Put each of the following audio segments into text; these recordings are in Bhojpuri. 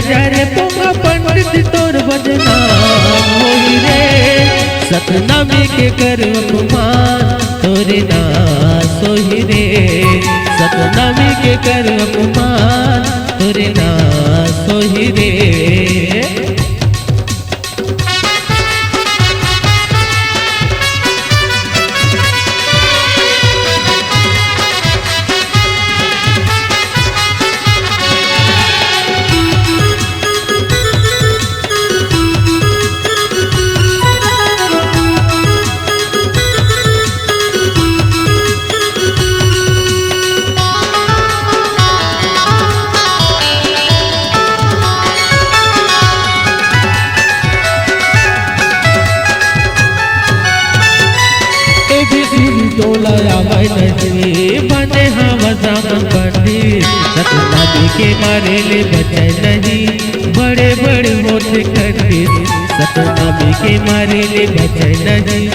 जारे पोंगा पंडित तोर बदनाम होई रे। सतनामी के कर अपमान तोरे नास होई रे। सतनामी के कर अपमान तोरे नास होई रे। टोला आवाई नजरी बने हवा जाम पंडित। सतनामी के मारे ले बचे नहीं बड़े बड़े होते खंडित। सतनामी के मारे ले बचे नहीं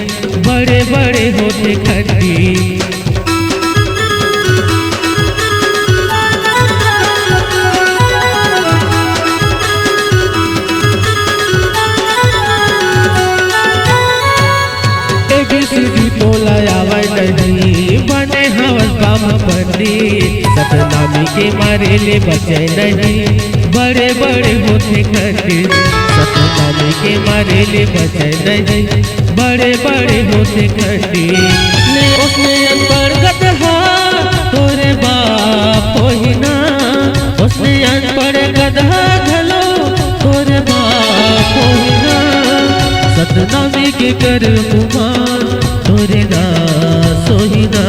बड़े बड़े होते खंडित। टोला आवाई नहीं बने हवस बाम पंडित। सतनामी के मारे ले बचे नहीं बड़े बड़े होते खंडित। सतनामी के मारे ले बचे नहीं बड़े बड़े होते खंडित। उसने अनपढ़ गधा तोरे बाप होई ना। उसने अनपढ़ गधा घलो तोरे बाप होई ना। सतनामी के कर अपमान तोरे नास होई ना।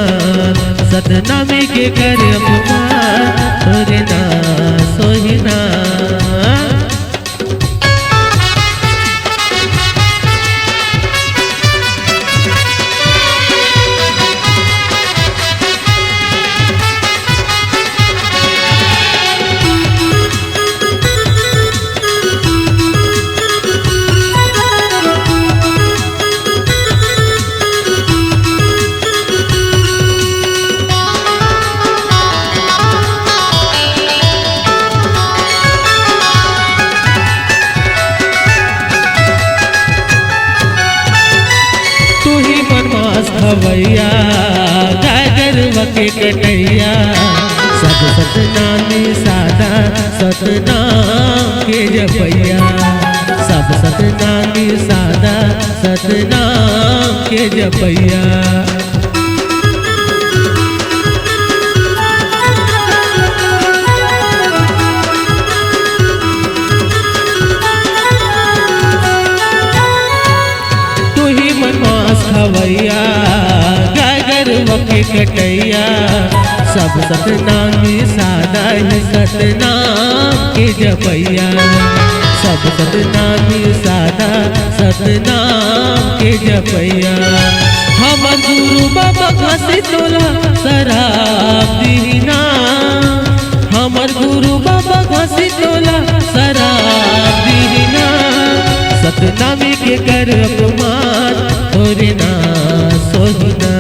सतनामी के कर अपमान तोरे नास होई ना। खवैया गागर वके कटैया सब सतनामी सादा सतनाम के जपैया। सब सतनामी सादा सतनाम के जपैया। खवैया गागर वके कटैया सब सतनामी सादा ही सतनाम के जपैया। सब सतनामी सादा सतनाम के जपैया। हमर गुरु बाबा घासी तोला शराब दीना। हमर गुरु बाबा घासी तोला शराब दीना। सतनामी के कर अपमान तोरे नास होई ना।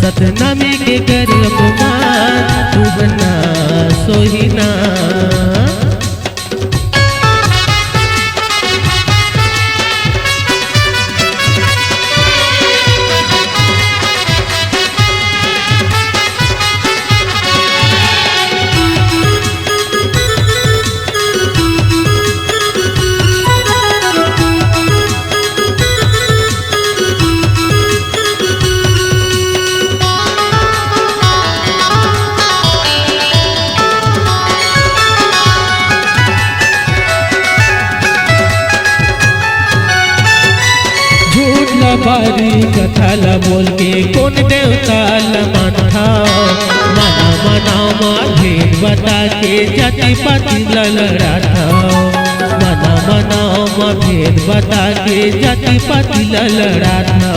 सतनामी के कर अपमान तू नास होई ना। बारी कथा ला बोल के कौन देवता ला मानता। मना मना भेद बता के जाति पाति ललड़ाता। मना मना भेद बता के जाति पाति ललड़ाता।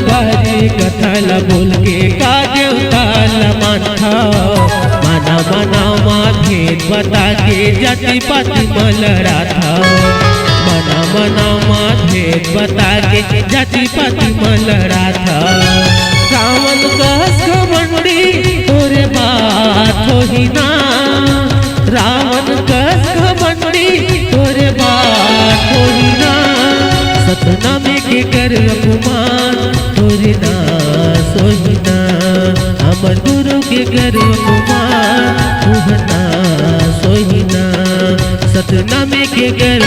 बारी कथा ला बोल के का देवता ला मानता। मना मना भेद बता के जाति पाति मलड़ा था। नाम नामा भेद बता के जाति पाति में लड़ा था। रावण कस घमंडी तोरे बात हो ही ना, रावण कस घमंडी तोरे बात हो ही ना। सतनामे के कर अपमान तोरे ना सोही ना, हमर गुरु के कर अपमान तुहना सोही ना। सतनामे के कर